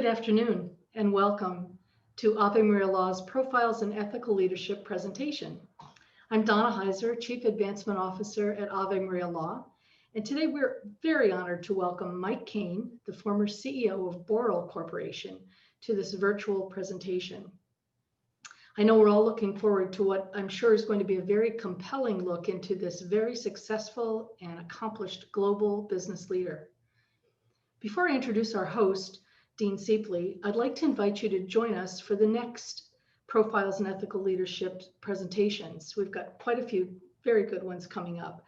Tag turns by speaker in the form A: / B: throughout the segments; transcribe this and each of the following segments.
A: Good afternoon and welcome to Ave Maria Law's Profiles in Ethical Leadership presentation. I'm Donna Heiser, Chief Advancement Officer at Ave Maria Law, and today we're very honored to welcome Mike Kane, the former CEO of Boral Corporation, to this virtual presentation. I know we're all looking forward to what I'm sure is going to be a very compelling look into this very successful and accomplished global business leader. Before I introduce our host, Dean Seepley, I'd like to invite you to join us for the next Profiles in Ethical Leadership presentations. We've got quite a few very good ones coming up.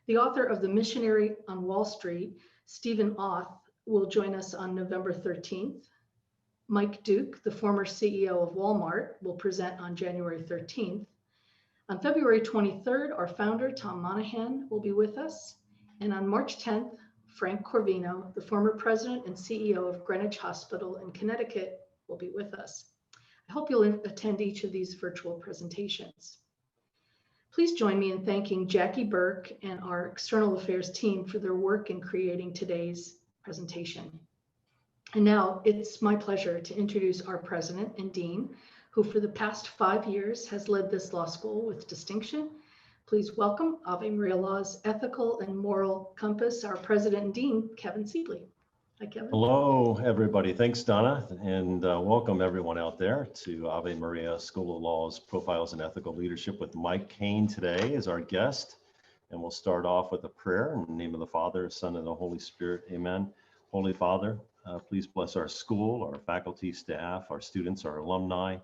A: The author of The Missionary on Wall Street, Stephen Auth, will join us on November 13th. Mike Duke, the former CEO of Walmart, will present on January 13th. On February 23rd, our founder, Tom Monahan, will be with us. And on March 10th, Frank Corvino, the former president and CEO of Greenwich Hospital in Connecticut, will be with us. I hope you'll attend each of these virtual presentations. Please join me in thanking Jackie Burke and our external affairs team for their work in creating today's presentation. And now it's my pleasure to introduce our president and dean, who for the past 5 years has led this law school with distinction. Please welcome Ave Maria Law's ethical and moral compass, our president and dean, Kevin Seepley. Hi, Kevin.
B: Hello, everybody. Thanks, Donna, and welcome everyone out there to Ave Maria School of Law's Profiles in Ethical Leadership with Mike Kane today as our guest. And we'll start off with a prayer in the name of the Father, Son, and the Holy Spirit. Amen. Holy Father, please bless our school, our faculty, staff, our students, our alumni.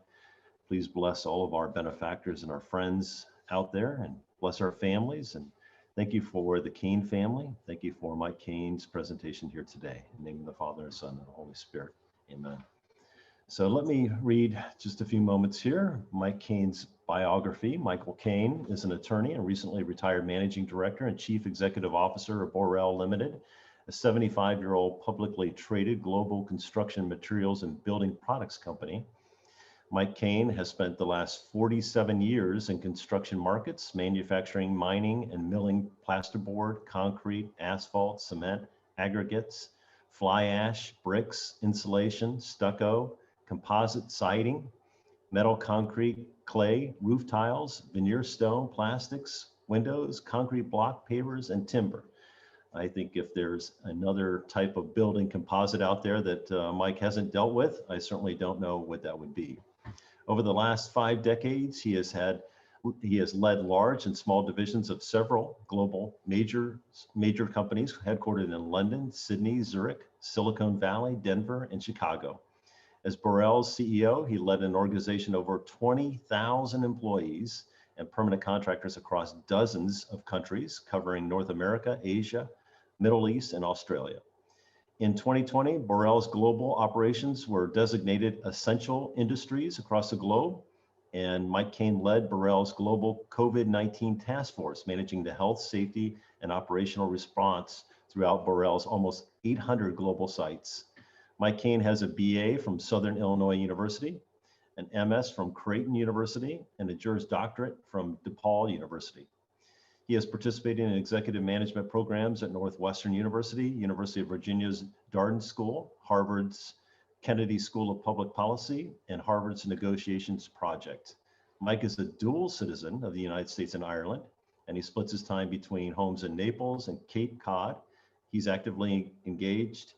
B: Please bless all of our benefactors and our friends out there, and bless our families. And thank you for the Kane family. Thank you for Mike Kane's presentation here today. In the name of the Father, Son, and the Holy Spirit. Amen. So let me read just a few moments here. Mike Kane's biography. Michael Kane is an attorney and recently retired managing director and chief executive officer of Boral Limited, a 75-year-old publicly traded global construction materials and building products company. Mike Kane has spent the last 47 years in construction markets, manufacturing, mining, and milling plasterboard, concrete, asphalt, cement, aggregates, fly ash, bricks, insulation, stucco, composite siding, metal concrete, clay, roof tiles, veneer stone, plastics, windows, concrete block pavers, and timber. I think if there's another type of building composite out there that Mike hasn't dealt with, I certainly don't know what that would be. Over the last 5 decades, he has led large and small divisions of several global major companies headquartered in London, Sydney, Zurich, Silicon Valley, Denver, and Chicago. As Boral's CEO, he led an organization of over 20,000 employees and permanent contractors across dozens of countries, covering North America, Asia, Middle East, and Australia. In 2020, Boral's global operations were designated essential industries across the globe, and Mike Kane led Boral's global COVID-19 task force, managing the health, safety, and operational response throughout Boral's almost 800 global sites. Mike Kane has a BA from Southern Illinois University, an MS from Creighton University, and a Juris Doctorate from DePaul University. He has participated in executive management programs at Northwestern University, University of Virginia's Darden School, Harvard's Kennedy School of Public Policy, and Harvard's Negotiations Project. Mike is a dual citizen of the United States and Ireland, and he splits his time between homes in Naples and Cape Cod. He's actively engaged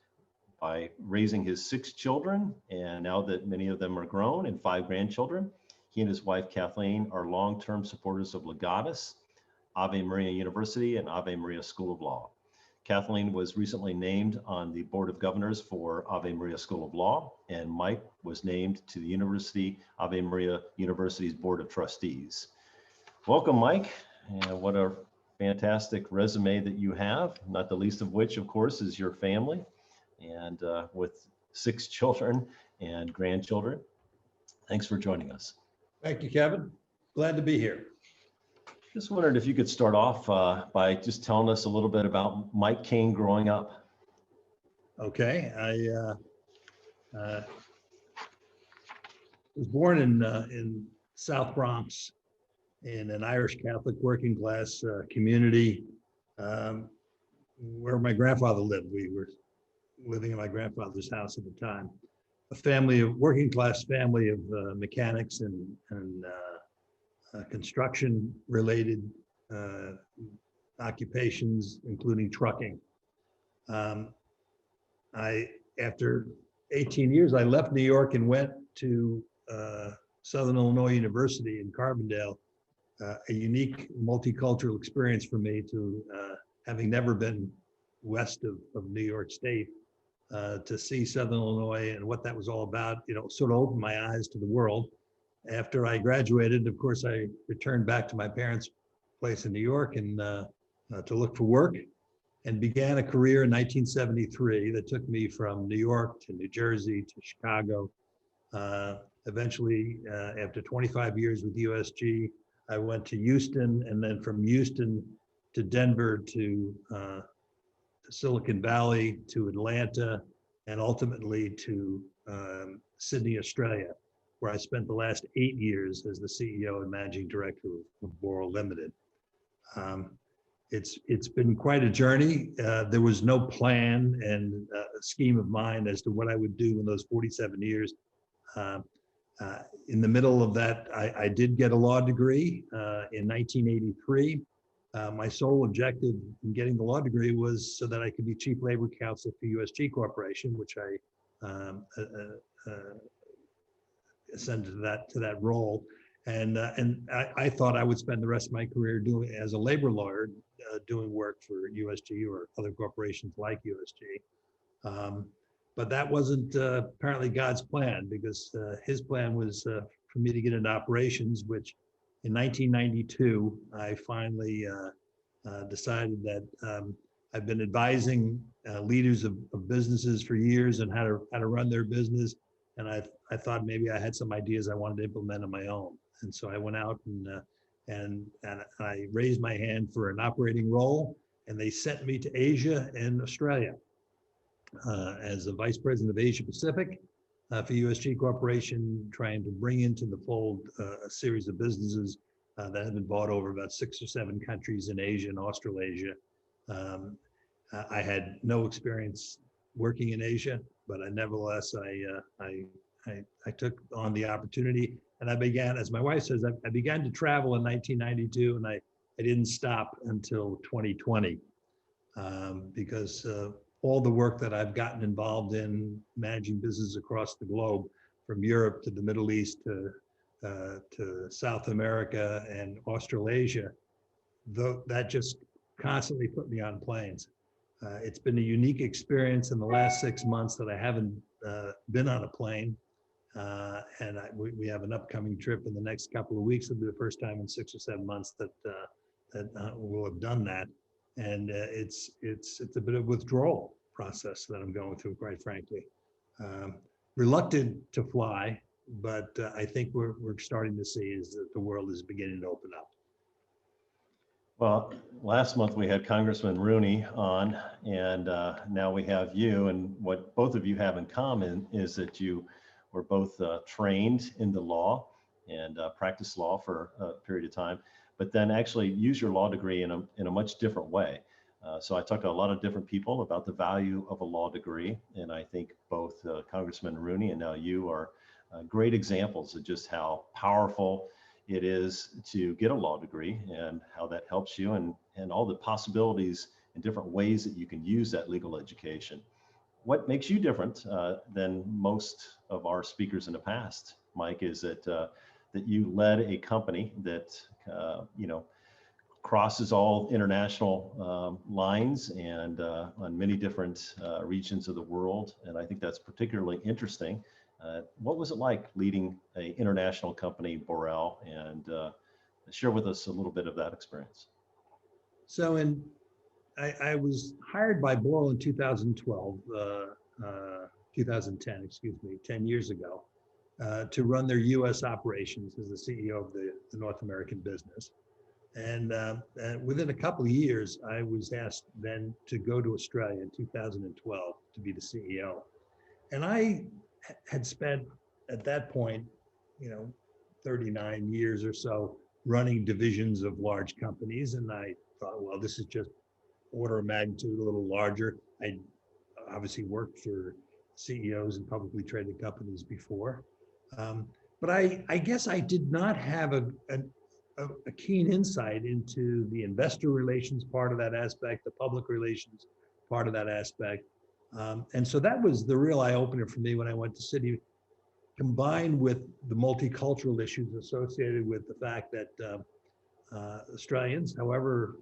B: by raising his 6 children, and now that many of them are grown, and 5 grandchildren. He and his wife, Kathleen, are long-term supporters of Legatus, Ave Maria University, and Ave Maria School of Law. Kathleen was recently named on the Board of Governors for Ave Maria School of Law, and Mike was named to the Ave Maria University's Board of Trustees. Welcome, Mike, and what a fantastic resume that you have, not the least of which, of course, is your family, and with 6 children and grandchildren. Thanks for joining us.
C: Thank you, Kevin. Glad to be here.
B: Just wondered if you could start off by just telling us a little bit about Mike Kane growing up.
C: Okay, I was born in South Bronx in an Irish Catholic working class community where my grandfather lived. We were living in my grandfather's house at the time. working class family of mechanics and construction related occupations, including trucking. After 18 years, I left New York and went to Southern Illinois University in Carbondale, a unique multicultural experience for me to having never been west of New York State, to see Southern Illinois and what that was all about, sort of opened my eyes to the world. After I graduated, of course, I returned back to my parents' place in New York and to look for work, and began a career in 1973 that took me from New York to New Jersey to Chicago. Eventually, after 25 years with USG, I went to Houston, and then from Houston to Denver to Silicon Valley to Atlanta, and ultimately to Sydney, Australia, where I spent the last 8 years as the CEO and managing director of Boral Limited. It's been quite a journey. There was no plan and scheme of mine as to what I would do in those 47 years. In the middle of that, I did get a law degree in 1983. My sole objective in getting the law degree was so that I could be Chief Labor Counsel for USG Corporation, which I ascended to that role. And I thought I would spend the rest of my career doing as a labor lawyer, doing work for USG or other corporations like USG. But that wasn't apparently God's plan, because his plan was for me to get into operations, which in 1992, I finally decided that I've been advising leaders of businesses for years on how to run their business. And I thought maybe I had some ideas I wanted to implement on my own. And so I went out and I raised my hand for an operating role, and they sent me to Asia and Australia as a vice president of Asia Pacific for USG Corporation, trying to bring into the fold a series of businesses that have been bought over about 6 or 7 countries in Asia and Australasia. I had no experience working in Asia, but nevertheless, I took on the opportunity, and I began, as my wife says, I began to travel in 1992, and I didn't stop until 2020, because all the work that I've gotten involved in managing business across the globe, from Europe to the Middle East to South America and Australasia, that just constantly put me on planes. It's been a unique experience in the last 6 months that I haven't been on a plane. And we have an upcoming trip in the next couple of weeks. It'll be the first time in 6 or 7 months that we'll have done that. And it's a bit of a withdrawal process that I'm going through, quite frankly. Reluctant to fly, but I think we're starting to see is that the world is beginning to open up.
B: Well, last month we had Congressman Rooney on, and now we have you. And what both of you have in common is that you were both trained in the law and practiced law for a period of time, but then actually use your law degree in a much different way. So I talked to a lot of different people about the value of a law degree, and I think both Congressman Rooney and now you are great examples of just how powerful it is to get a law degree and how that helps you, and all the possibilities and different ways that you can use that legal education. What makes you different than most of our speakers in the past, Mike, is that you led a company that crosses all international lines and on many different regions of the world, and I think that's particularly interesting. What was it like leading an international company, Boral, and share with us a little bit of that experience?
C: So I was hired by Boral in 2010, excuse me, 10 years ago, to run their US operations as the CEO of the North American business. And within a couple of years, I was asked then to go to Australia in 2012 to be the CEO. And I had spent at that point, 39 years or so running divisions of large companies. And I thought, well, this is just order of magnitude a little larger. I obviously worked for CEOs in publicly traded companies before. But I guess I did not have a keen insight into the investor relations part of that aspect, the public relations part of that aspect. And so that was the real eye opener for me when I went to Citi, combined with the multicultural issues associated with the fact that Australians, however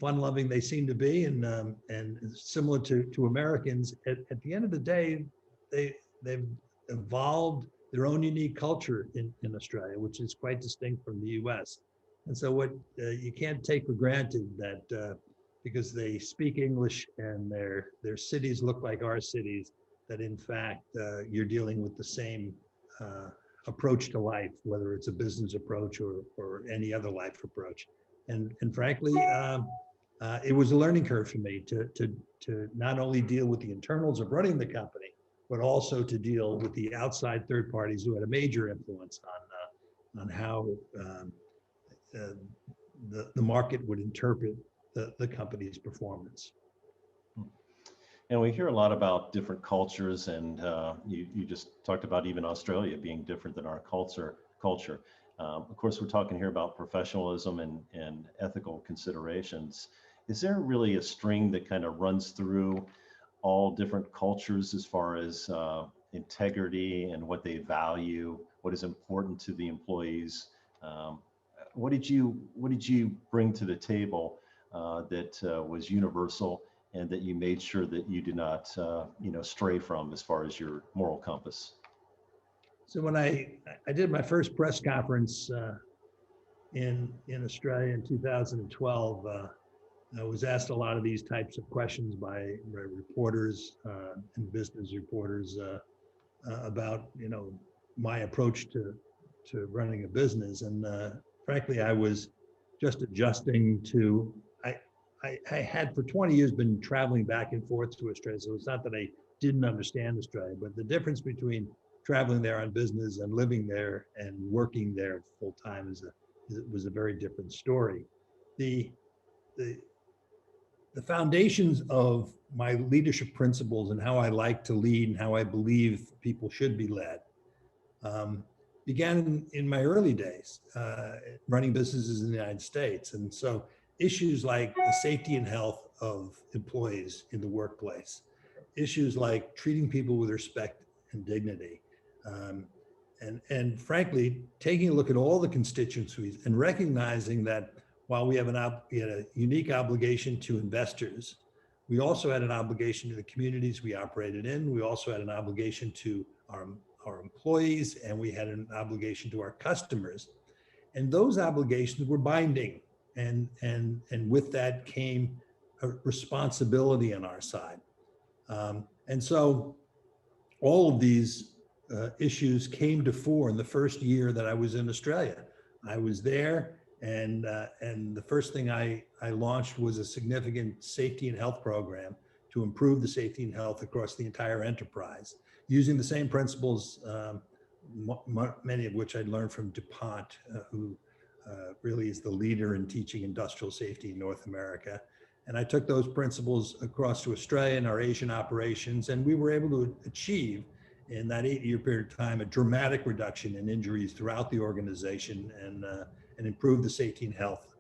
C: fun-loving they seem to be, and similar to Americans, at the end of the day, they've evolved their own unique culture in Australia, which is quite distinct from the U.S. And so what you can't take for granted that because they speak English and their cities look like our cities, that in fact you're dealing with the same approach to life, whether it's a business approach or any other life approach. And frankly, it was a learning curve for me to not only deal with the internals of running the company, but also to deal with the outside third parties who had a major influence on how the market would interpret the company's performance.
B: And we hear a lot about different cultures, and you just talked about even Australia being different than our culture. Of course, we're talking here about professionalism and ethical considerations. Is there really a string that kind of runs through all different cultures as far as integrity and what they value, what is important to the employees? What did you bring to the table that was universal, and that you made sure that you did not stray from as far as your moral compass?
C: So when I did my first press conference in Australia in 2012, I was asked a lot of these types of questions by reporters and business reporters about my approach to running a business, and frankly, I was just adjusting to. I had for 20 years been traveling back and forth to Australia, so it's not that I didn't understand Australia, but the difference between traveling there on business and living there and working there full time was a very different story. The foundations of my leadership principles and how I like to lead and how I believe people should be led began in my early days running businesses in the United States. And so issues like the safety and health of employees in the workplace, issues like treating people with respect and dignity, and frankly, taking a look at all the constituencies and recognizing that while we had a unique obligation to investors, we also had an obligation to the communities we operated in. We also had an obligation to our employees, and we had an obligation to our customers. And those obligations were binding. And with that came a responsibility on our side. And so all of these issues came to fore in the first year that I was in Australia. I was there, and the first thing I launched was a significant safety and health program to improve the safety and health across the entire enterprise, using the same principles, many of which I'd learned from DuPont, who really is the leader in teaching industrial safety in North America. And I took those principles across to Australia and our Asian operations, and we were able to achieve in that 8-year period of time a dramatic reduction in injuries throughout the organization and improve the safety and health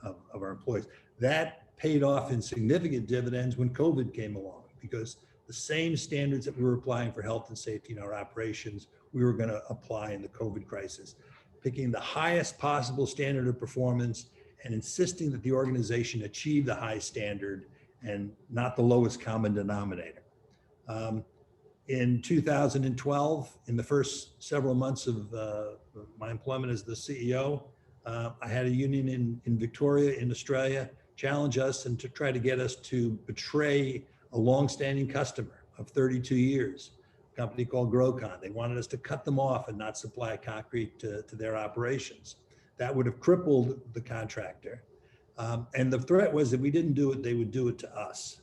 C: of our employees. That paid off in significant dividends when COVID came along, because the same standards that we were applying for health and safety in our operations, we were going to apply in the COVID crisis, picking the highest possible standard of performance and insisting that the organization achieve the high standard and not the lowest common denominator. In 2012, in the first several months of my employment as the CEO, I had a union in Victoria in Australia challenge us and to try to get us to betray a longstanding customer of 32 years, a company called Grocon. They wanted us to cut them off and not supply concrete to their operations. That would have crippled the contractor. And the threat was that we didn't do it, they would do it to us.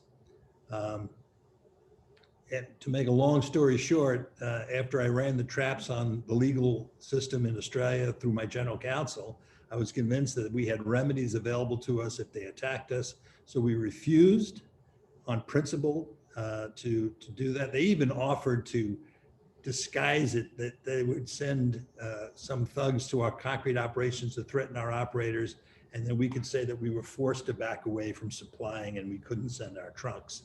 C: And to make a long story short, after I ran the traps on the legal system in Australia through my general counsel, I was convinced that we had remedies available to us if they attacked us. So we refused on principle to do that. They even offered to disguise it, that they would send some thugs to our concrete operations to threaten our operators, and then we could say that we were forced to back away from supplying and we couldn't send our trucks.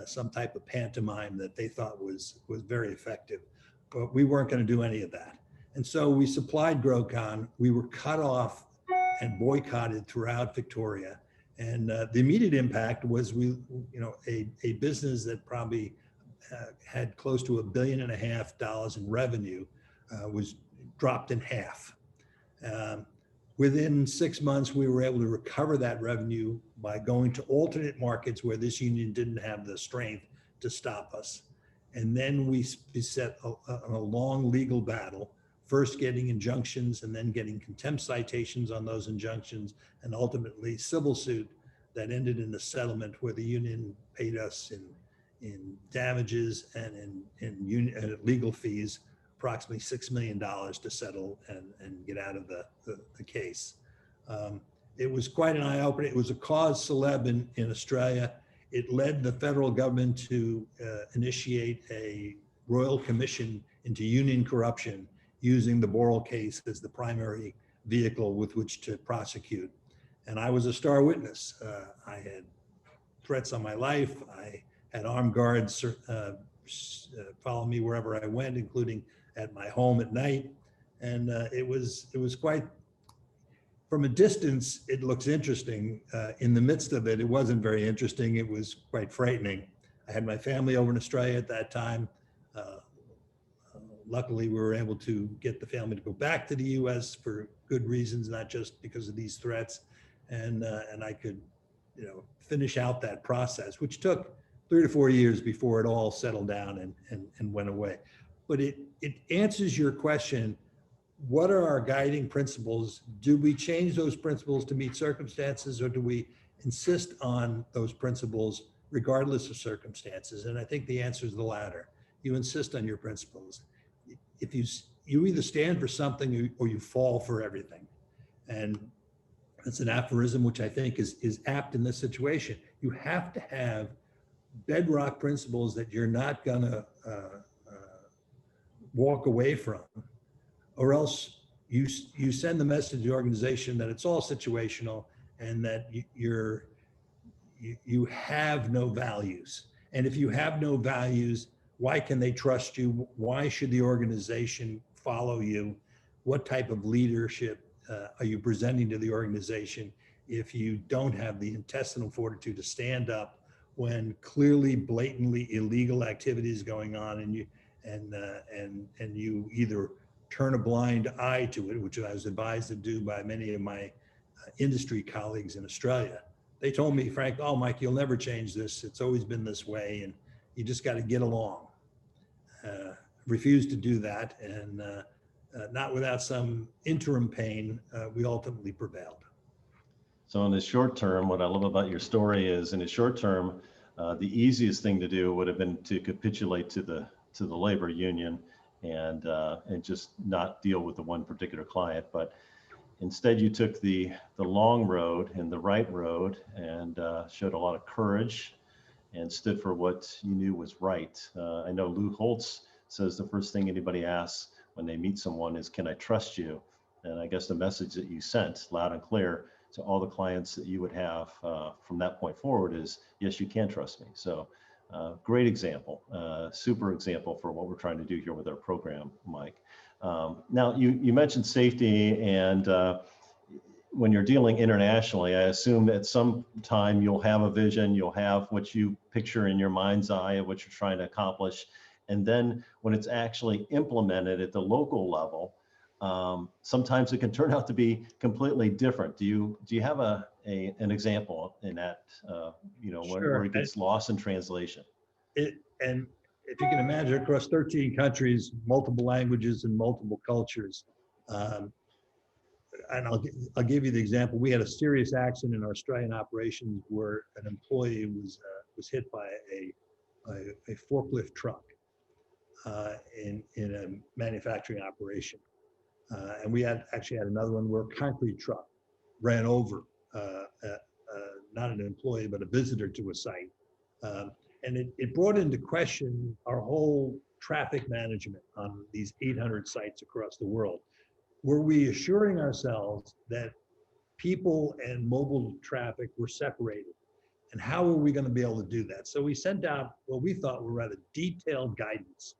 C: Some type of pantomime that they thought was very effective, but we weren't going to do any of that. And so we supplied GrowCon. We were cut off and boycotted throughout Victoria. And the immediate impact was a business that probably had close to $1.5 billion in revenue was dropped in half. Within 6 months, we were able to recover that revenue by going to alternate markets where this union didn't have the strength to stop us. And then we set a long legal battle, first getting injunctions and then getting contempt citations on those injunctions, and ultimately civil suit that ended in a settlement where the union paid us in damages and in legal fees approximately $6 million to settle and get out of the case. It was quite an eye-opener. It was a cause célèbre in Australia. It led the federal government to initiate a royal commission into union corruption, using the Boral case as the primary vehicle with which to prosecute. And I was a star witness. I had threats on my life. I had armed guards follow me wherever I went, including at my home at night. And it was quite, from a distance, it looks interesting. In the midst of it, it wasn't very interesting. It was quite frightening. I had my family over in Australia at that time. Luckily, we were able to get the family to go back to the US for good reasons, not just because of these threats. And I could, finish out that process, which took 3 to 4 years before it all settled down and went away. But it answers your question, what are our guiding principles? Do we change those principles to meet circumstances, or do we insist on those principles regardless of circumstances? And I think the answer is the latter. You insist on your principles. If you either stand for something or you fall for everything. And that's an aphorism which I think is apt in this situation. You have to have bedrock principles that you're not gonna walk away from, or else you send the message to the organization that it's all situational and that you have no values. And if you have no values, why can they trust you? Why should the organization follow you? What type of leadership are you presenting to the organization if you don't have the intestinal fortitude to stand up when clearly, blatantly illegal activity is going on, and you either turn a blind eye to it, which I was advised to do by many of my industry colleagues in Australia. They told me, Frank, oh, Mike, you'll never change this. It's always been this way, and you just got to get along. Refused to do that, and not without some interim pain, we ultimately prevailed.
B: So in the short term, what I love about your story is, in the short term, the easiest thing to do would have been to capitulate to the labor union and just not deal with the one particular client. But instead, you took the long road and the right road, and showed a lot of courage and stood for what you knew was right. I know Lou Holtz says the first thing anybody asks when they meet someone is, can I trust you? And I guess the message that you sent loud and clear to all the clients that you would have from that point forward is, yes, you can trust me. So great example, super example for what we're trying to do here with our program, Mike. Now, you mentioned safety, and when you're dealing internationally, I assume at some time you'll have a vision, you'll have what you picture in your mind's eye of what you're trying to accomplish. And then when it's actually implemented at the local level, sometimes it can turn out to be completely different. Do you have an example in that,
C: Sure.
B: where it gets lost in translation?
C: And if you can imagine, across 13 countries, multiple languages and multiple cultures, and I'll give you the example. We had a serious accident in our Australian operations where an employee was hit by a forklift truck in a manufacturing operation. And we actually had another one where a concrete truck ran over not an employee, but a visitor to a site. And it brought into question our whole traffic management on these 800 sites across the world. Were we assuring ourselves that people and mobile traffic were separated? And how were we going to be able to do that? So we sent out what we thought were rather detailed guidance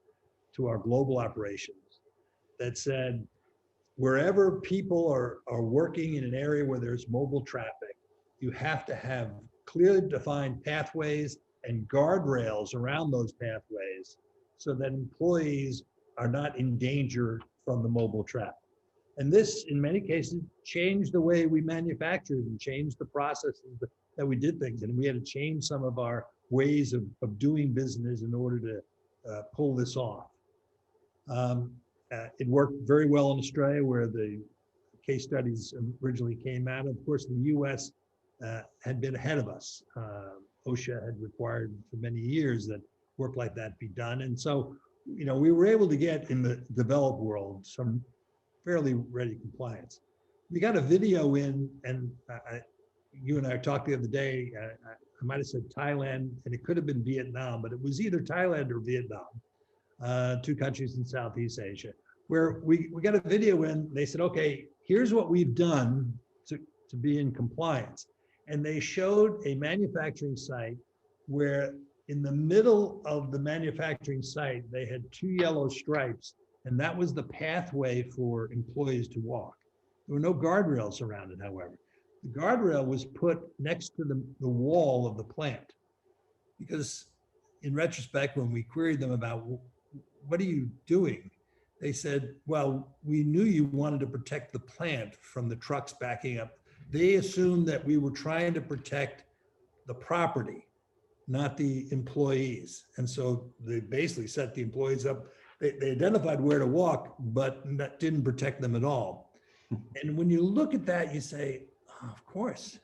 C: to our global operations that said, wherever people are working in an area where there's mobile traffic, you have to have clearly defined pathways and guardrails around those pathways so that employees are not in danger from the mobile traffic. And this, in many cases, changed the way we manufactured and changed the processes that we did things. And we had to change some of our ways of doing business in order to pull this off. It worked very well in Australia, where the case studies originally came out. Of course, the US had been ahead of us. OSHA had required for many years that work like that be done. And so, we were able to get in the developed world some fairly ready compliance. We got a video in, and you and I talked the other day, I might have said Thailand, and it could have been Vietnam, but it was either Thailand or Vietnam, two countries in Southeast Asia, where we got a video in. They said, okay, here's what we've done to be in compliance. And they showed a manufacturing site where in the middle of the manufacturing site, they had two yellow stripes, and that was the pathway for employees to walk. There were no guardrails around it, however. The guardrail was put next to the wall of the plant, because in retrospect, when we queried them about what are you doing, they said, well, we knew you wanted to protect the plant from the trucks backing up. They assumed that we were trying to protect the property, not the employees. And so they basically set the employees up. They identified where to walk, but that didn't protect them at all. And when you look at that, you say, oh, of course.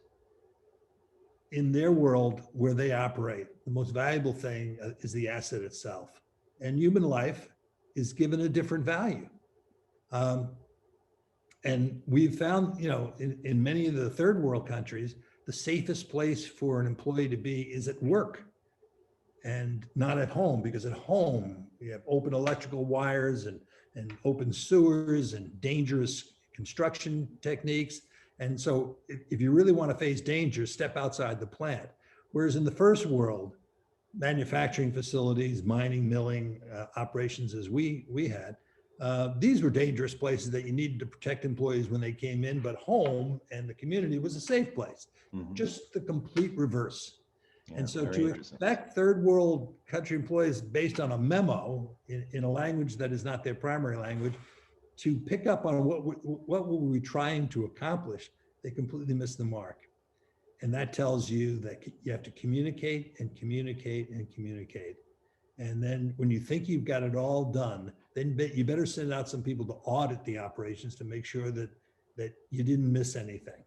C: In their world where they operate, the most valuable thing is the asset itself. And human life is given a different value. And we've found, in many of the third world countries, the safest place for an employee to be is at work and not at home, because at home you have open electrical wires and open sewers and dangerous construction techniques. And so if you really want to face danger, step outside the plant. Whereas in the first world, manufacturing facilities, mining, milling operations as we had, these were dangerous places that you needed to protect employees when they came in, but home and the community was a safe place. Mm-hmm. Just the complete reverse. Yeah, and so to expect third world country employees based on a memo in a language that is not their primary language to pick up on what were we trying to accomplish, they completely missed the mark. And that tells you that you have to communicate and communicate and communicate. And then when you think you've got it all done, then you better send out some people to audit the operations to make sure that you didn't miss anything.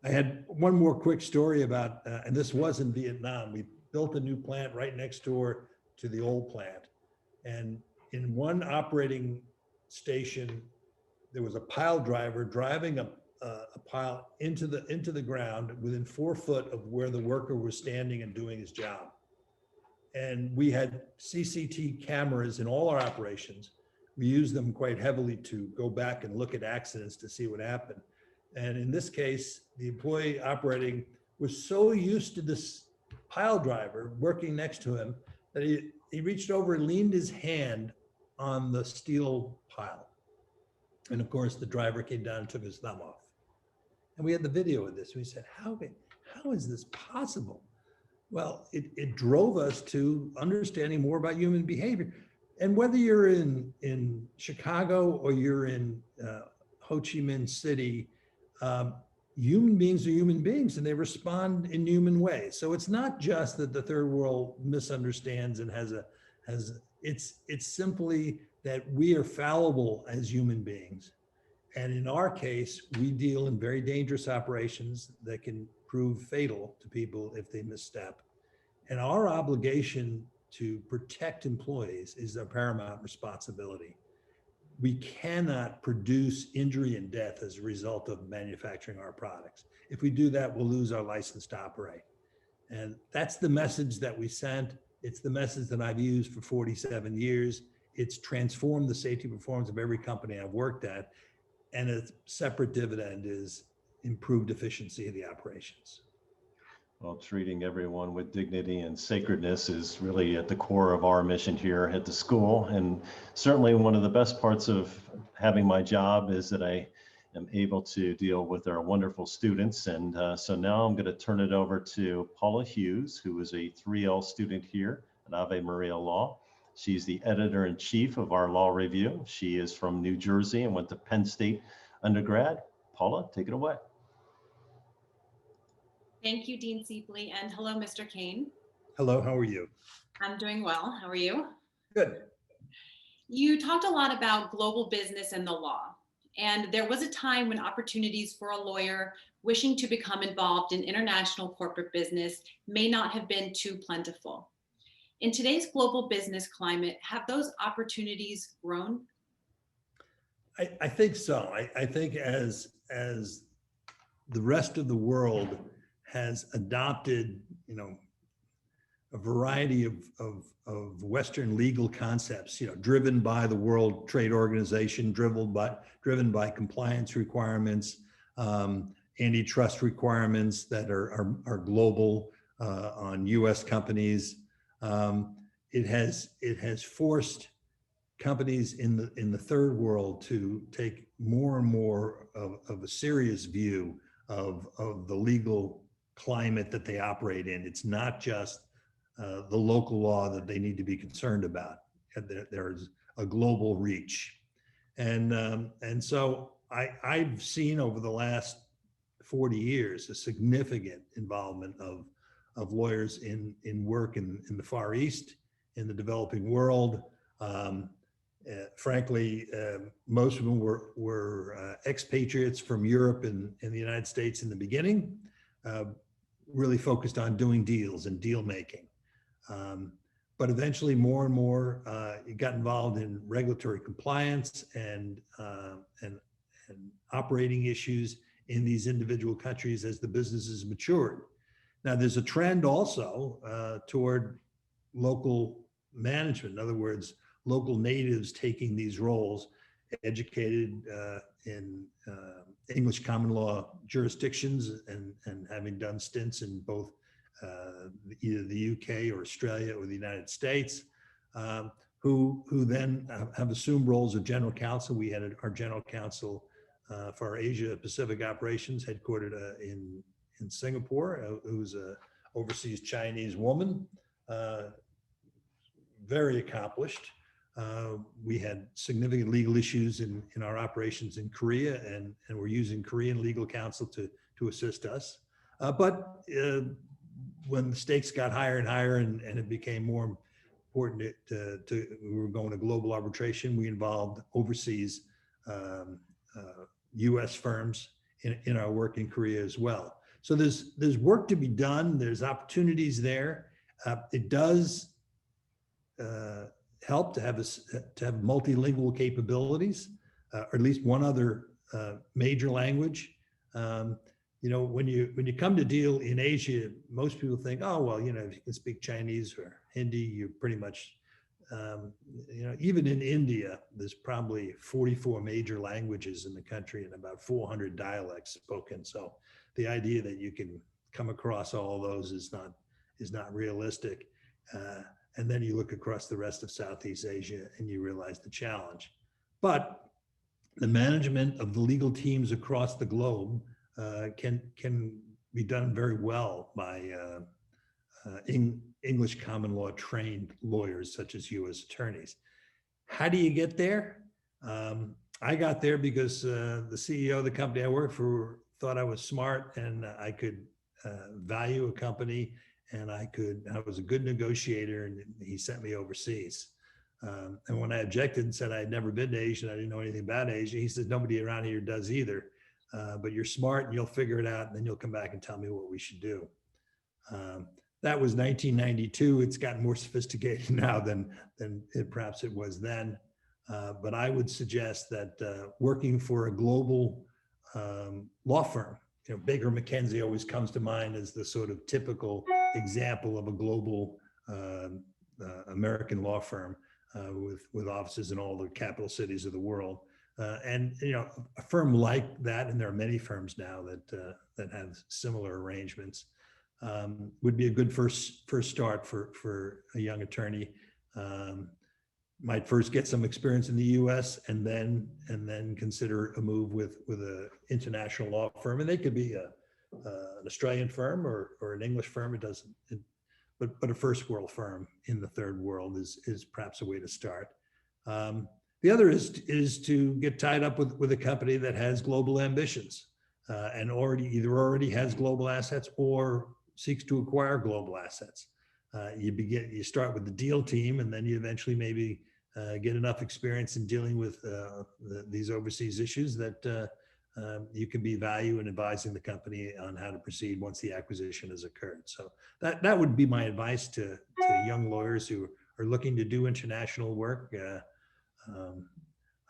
C: I had one more quick story about, and this was in Vietnam. We built a new plant right next door to the old plant. And in one operating station, there was a pile driver driving a pile into the ground within 4 foot of where the worker was standing and doing his job. And we had CCTV cameras in all our operations. We used them quite heavily to go back and look at accidents to see what happened. And in this case, the employee operating was so used to this pile driver working next to him that he reached over and leaned his hand on the steel pile. And of course, the driver came down and took his thumb off. And we had the video of this. We said, how is this possible? Well, it drove us to understanding more about human behavior. And whether you're in Chicago or you're in Ho Chi Minh City, human beings are human beings and they respond in human ways. So it's not just that the third world misunderstands and it's simply that we are fallible as human beings. And in our case, we deal in very dangerous operations that can prove fatal to people if they misstep. And our obligation to protect employees is a paramount responsibility. We cannot produce injury and death as a result of manufacturing our products. If we do that, we'll lose our license to operate. And that's the message that we sent. It's the message that I've used for 47 years. It's transformed the safety performance of every company I've worked at. And a separate dividend is improved efficiency of the operations.
B: Well, treating everyone with dignity and sacredness is really at the core of our mission here at the school. And certainly one of the best parts of having my job is that I am able to deal with our wonderful students. And so now I'm going to turn it over to Paula Hughes, who is a 3L student here at Ave Maria Law. She's the editor-in-chief of our law review. She is from New Jersey and went to Penn State undergrad. Paula, take it away.
D: Thank you, Dean Seepley, and hello, Mr. Kane.
C: Hello, how are you?
D: I'm doing well. How are you?
C: Good.
D: You talked a lot about global business and the law, and there was a time when opportunities for a lawyer wishing to become involved in international corporate business may not have been too plentiful. In today's global business climate, have those opportunities grown?
C: I think so. I think as the rest of the world has adopted, a variety of Western legal concepts, driven by the World Trade Organization, driven by compliance requirements, antitrust requirements that are global on U.S. companies. It has forced companies in the third world to take more and more of a serious view of the legal climate that they operate in. It's not just the local law that they need to be concerned about. There's a global reach. And so I've seen over the last 40 years a significant involvement of lawyers in work in the Far East, in the developing world. Frankly, most of them were expatriates from Europe and the United States in the beginning, really focused on doing deals and deal making. But eventually more and more got involved in regulatory compliance and operating issues in these individual countries as the businesses matured. Now, there's a trend also toward local management. In other words, local natives taking these roles, educated in English common law jurisdictions and having done stints in both either the UK or Australia or the United States, who then have assumed roles of general counsel. We had our general counsel for our Asia Pacific operations headquartered in Singapore, who's a overseas Chinese woman, very accomplished. We had significant legal issues in our operations in Korea, and we're using Korean legal counsel to assist us. But when the stakes got higher and higher and it became more important we were going to global arbitration, we involved overseas US firms in our work in Korea as well. So there's work to be done. There's opportunities there. It does help to have multilingual capabilities, or at least one other major language. When you come to deal in Asia, most people think, oh, well, if you can speak Chinese or Hindi, you're pretty much, even in India, there's probably 44 major languages in the country and about 400 dialects spoken. So the idea that you can come across all of those is not realistic. And then you look across the rest of Southeast Asia and you realize the challenge. But the management of the legal teams across the globe can be done very well by English common law trained lawyers such as U.S. attorneys. How do you get there? I got there because the CEO of the company I worked for thought I was smart and I could value a company, and I was a good negotiator, and he sent me overseas. And when I objected and said I had never been to Asia, and I didn't know anything about Asia, he said, nobody around here does either. But you're smart and you'll figure it out, and then you'll come back and tell me what we should do. That was 1992. It's gotten more sophisticated now than perhaps it was then. But I would suggest that working for a global law firm, Baker McKenzie always comes to mind as the sort of typical example of a global American law firm with offices in all the capital cities of the world. And a firm like that, and there are many firms now that have similar arrangements, would be a good first start for a young attorney. Might first get some experience in the U.S. and then consider a move with an international law firm, and they could be an Australian firm or an English firm. It doesn't, but a first world firm in the third world is perhaps a way to start. The other is to get tied up with a company that has global ambitions and already has global assets or seeks to acquire global assets. You start with the deal team, and then you eventually maybe get enough experience in dealing with these overseas issues that you can be value in advising the company on how to proceed once the acquisition has occurred. So that would be my advice to young lawyers who are looking to do international work.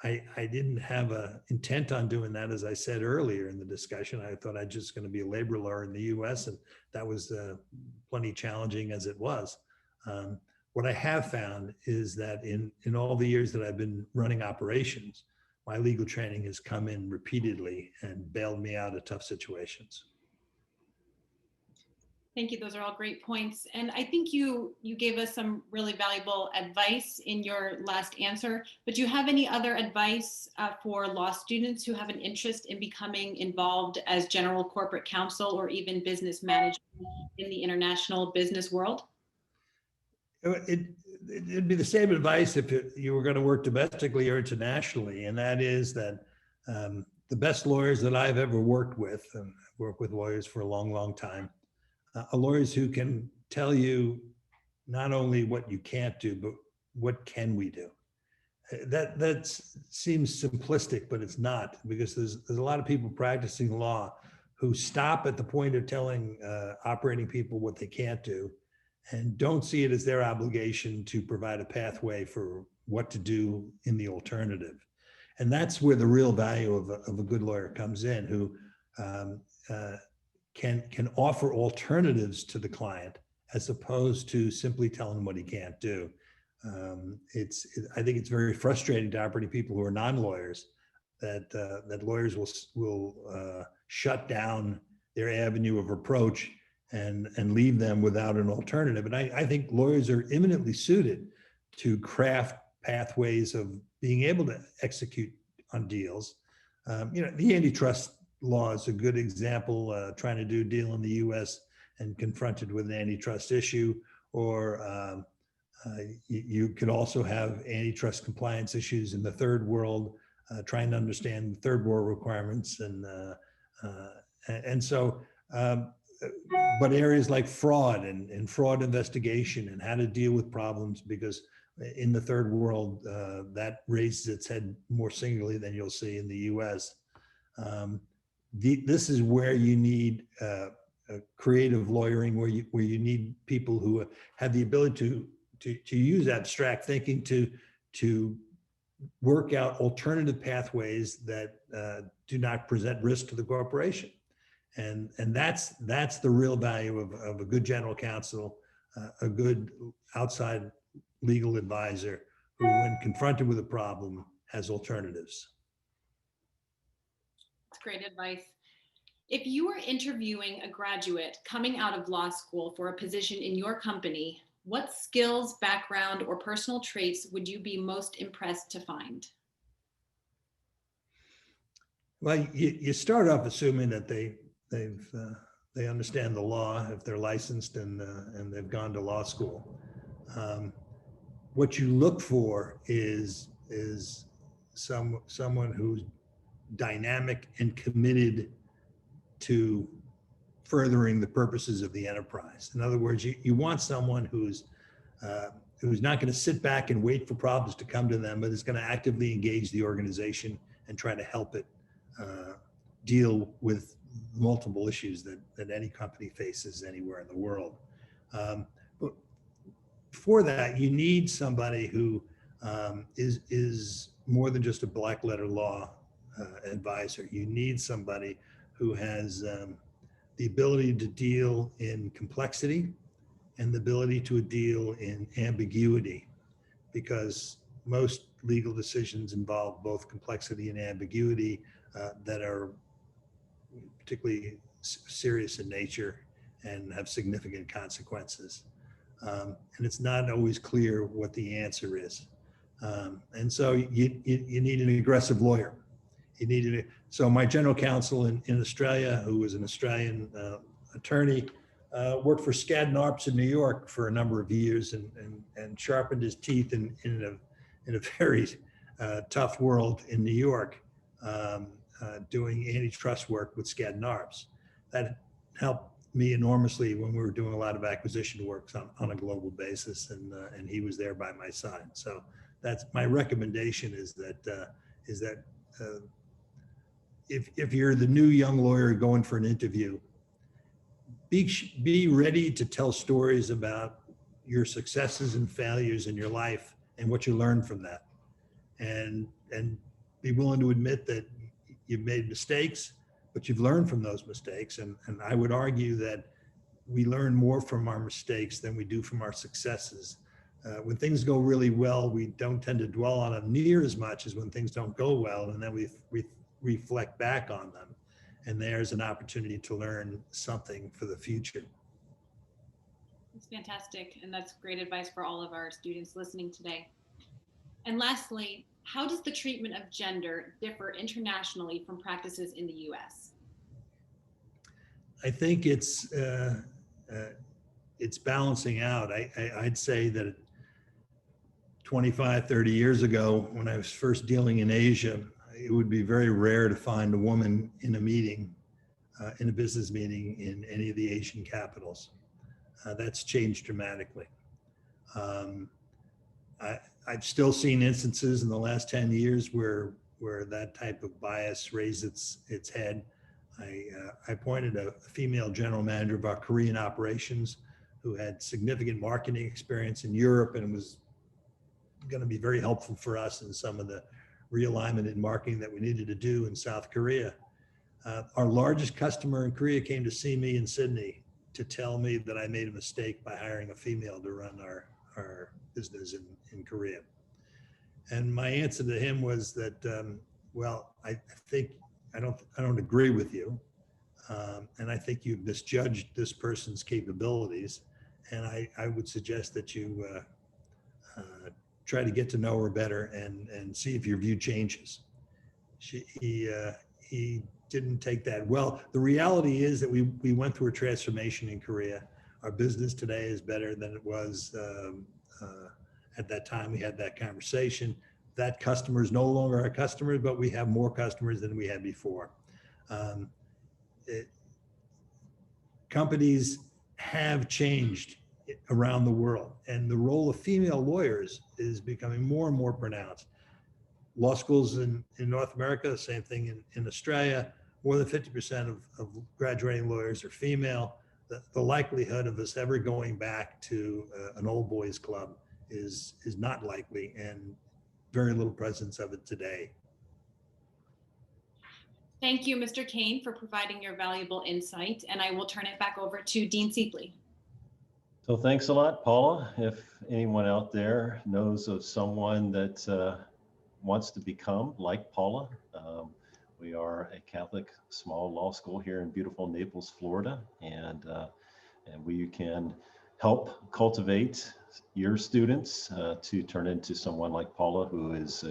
C: I didn't have an intent on doing that, as I said earlier in the discussion. I thought I'd just going to be a labor lawyer in the U.S., and that was plenty challenging as it was. What I have found is that in all the years that I've been running operations, my legal training has come in repeatedly and bailed me out of tough situations.
D: Thank you. Those are all great points. And I think you gave us some really valuable advice in your last answer, but do you have any other advice for law students who have an interest in becoming involved as general corporate counsel or even business management in the international business world?
C: It'd be the same advice if you were going to work domestically or internationally, and that is that the best lawyers that I've ever worked with, and I've worked with lawyers for a long, long time, are lawyers who can tell you not only what you can't do, but what can we do. That seems simplistic, but it's not, because there's a lot of people practicing law who stop at the point of telling operating people what they can't do, and don't see it as their obligation to provide a pathway for what to do in the alternative. And that's where the real value of a good lawyer comes in, who can offer alternatives to the client as opposed to simply telling him what he can't do. I think it's very frustrating to operating people who are non-lawyers that lawyers will shut down their avenue of approach and leave them without an alternative. And I think lawyers are eminently suited to craft pathways of being able to execute on deals. The antitrust law is a good example, trying to do a deal in the US and confronted with an antitrust issue, or you could also have antitrust compliance issues in the third world, trying to understand third world requirements. But areas like fraud and fraud investigation and how to deal with problems, because in the third world, that raises its head more singularly than you'll see in the US. This is where you need creative lawyering, where you need people who have the ability to use abstract thinking to work out alternative pathways that do not present risk to the corporation. And that's the real value of a good general counsel, a good outside legal advisor who, when confronted with a problem, has alternatives.
D: That's great advice. If you were interviewing a graduate coming out of law school for a position in your company, what skills, background, or personal traits would you be most impressed to find?
C: Well, you start off assuming that they understand the law if they're licensed and they've gone to law school. What you look for is someone who's dynamic and committed to furthering the purposes of the enterprise. In other words, you want someone who's not going to sit back and wait for problems to come to them, but is going to actively engage the organization and try to help it deal with multiple issues that any company faces anywhere in the world. But for that, you need somebody who is more than just a black letter law advisor. You need somebody who has the ability to deal in complexity, and the ability to deal in ambiguity, because most legal decisions involve both complexity and ambiguity that are particularly serious in nature and have significant consequences. And it's not always clear what the answer is. And so you need an aggressive lawyer. So my general counsel in Australia, who was an Australian attorney, worked for Skadden Arps in New York for a number of years and sharpened his teeth in a very tough world in New York, doing antitrust work with Skadden Arps. That helped me enormously when we were doing a lot of acquisition work on a global basis, and he was there by my side. So that's my recommendation, is that if you're the new young lawyer going for an interview, be ready to tell stories about your successes and failures in your life and what you learned from that, and be willing to admit that you've made mistakes, but you've learned from those mistakes. And I would argue that we learn more from our mistakes than we do from our successes. When things go really well, we don't tend to dwell on them near as much as when things don't go well, and then we reflect back on them. And there's an opportunity to learn something for the future.
D: That's fantastic. And that's great advice for all of our students listening today. And lastly, how does the treatment of gender differ internationally from practices in the US?
C: I think it's balancing out. I'd say that 25, 30 years ago, when I was first dealing in Asia, it would be very rare to find a woman in a meeting, in a business meeting in any of the Asian capitals. That's changed dramatically. I've still seen instances in the last 10 years where that type of bias raised its head. I appointed a female general manager of our Korean operations who had significant marketing experience in Europe and was going to be very helpful for us in some of the realignment in marketing that we needed to do in South Korea. Our largest customer in Korea came to see me in Sydney to tell me that I made a mistake by hiring a female to run our business in Korea. And my answer to him was that, well, I think I don't agree with you. And I think you've misjudged this person's capabilities. And I would suggest that you try to get to know her better and see if your view changes. He didn't take that well. The reality is that we went through a transformation in Korea. Our business today is better than it was at that time we had that conversation. That customer is no longer our customer, but we have more customers than we had before. Companies have changed around the world, and the role of female lawyers is becoming more and more pronounced. Law schools in North America, same thing in Australia, more than 50% of graduating lawyers are female. The likelihood of us ever going back to an old boys club is not likely, and very little presence of it today.
D: Thank you, Mr. Kane, for providing your valuable insight, and I will turn it back over to Dean Siepley.
B: So thanks a lot, Paula. If anyone out there knows of someone that wants to become like Paula, we are a Catholic small law school here in beautiful Naples, Florida, and we can help cultivate your students to turn into someone like Paula, who is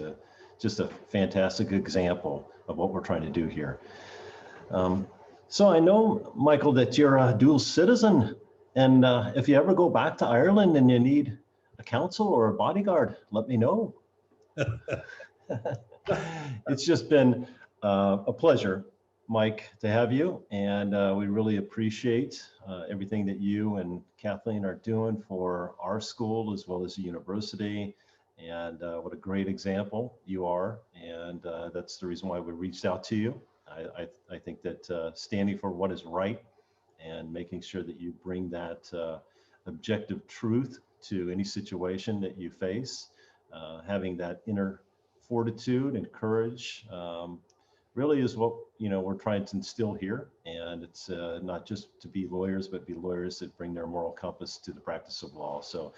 B: just a fantastic example of what we're trying to do here. So I know, Michael, that you're a dual citizen, and if you ever go back to Ireland and you need a counsel or a bodyguard, let me know. It's just been a pleasure, Mike, to have you, and we really appreciate everything that you and Kathleen are doing for our school as well as the university, and what a great example you are, and that's the reason why we reached out to you. I think that standing for what is right and making sure that you bring that objective truth to any situation that you face, having that inner fortitude and courage really is what, we're trying to instill here. And it's not just to be lawyers, but be lawyers that bring their moral compass to the practice of law. So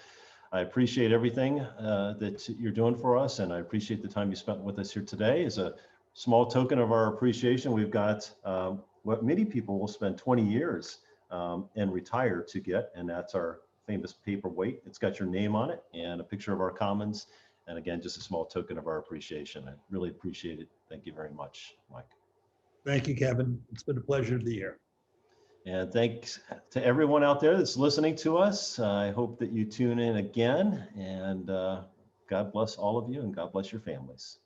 B: I appreciate everything that you're doing for us, and I appreciate the time you spent with us here today. As a small token of our appreciation, we've got what many people will spend 20 years and retire to get, and that's our famous paperweight. It's got your name on it and a picture of our commons. And again, just a small token of our appreciation. I really appreciate it. Thank you very much, Mike.
C: Thank you, Kevin. It's been a pleasure to be here.
B: And thanks to everyone out there that's listening to us. I hope that you tune in again, and God bless all of you, and God bless your families.